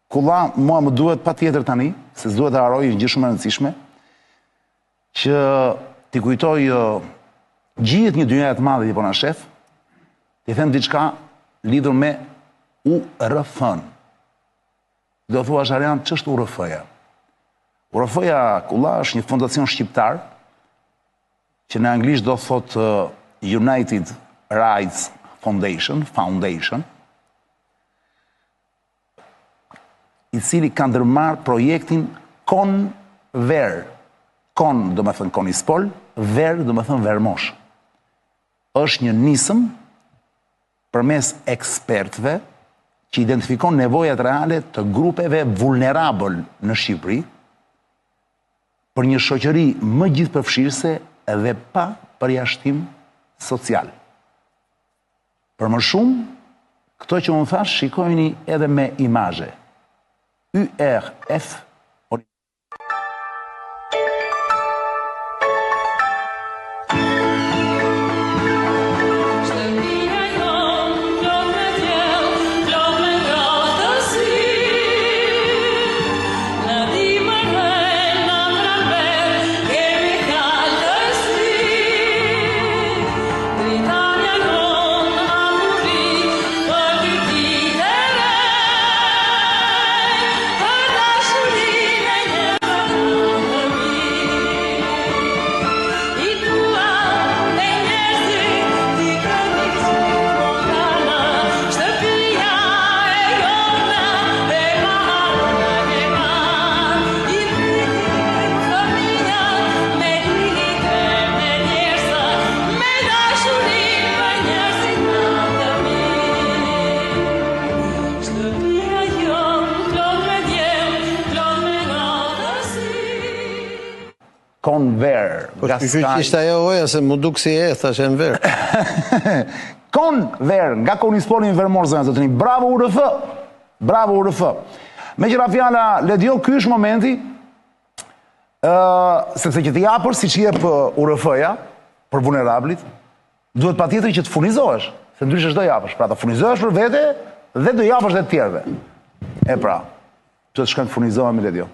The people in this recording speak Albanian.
Kulla, mua më duhet pa tjetër tani, se s'duhet të haroj një gjë shumë e rëndësishme, që t'i kujtoj gjithë një dynja të madhe t'i pona shef, t'i them diçka lidhur me URF-n. Do thua Sharian, ç'është URF-ja? URF-ja, Kulla, është një fondacion shqiptar, që në anglisht do thot United Rights Foundation, i cili ka ndërmarrë projektin Conver. Con do me thënë Konispol, Ver do me thënë Vermosh. Është një nisëm përmes ekspertëve që identifikon nevojat reale të grupeve vulnerabël në Shqipëri për një shoqëri më gjithëpërfshirëse dhe pa përjashtim social. Për më shumë, këto që unë thash, shikojni edhe me imazhe. URF Conver. Po ishte ajo oja se mu duk si e, thash e në verë. Conver, nga Konispolin Vermor, zënë të të një. Bravo URF! Bravo URF! Me qëra fjalla, Ledio, ky është momenti, sepse që t'i japër, si që jep URF-ja, për vulnerablit, duhet pa tjetëri që të furnizohesh, se ndryshë është do japësh. Pra të furnizohesh për vete, dhe do japësh dhe të tjerve. E pra, që të shkën të furnizohemi, Ledio.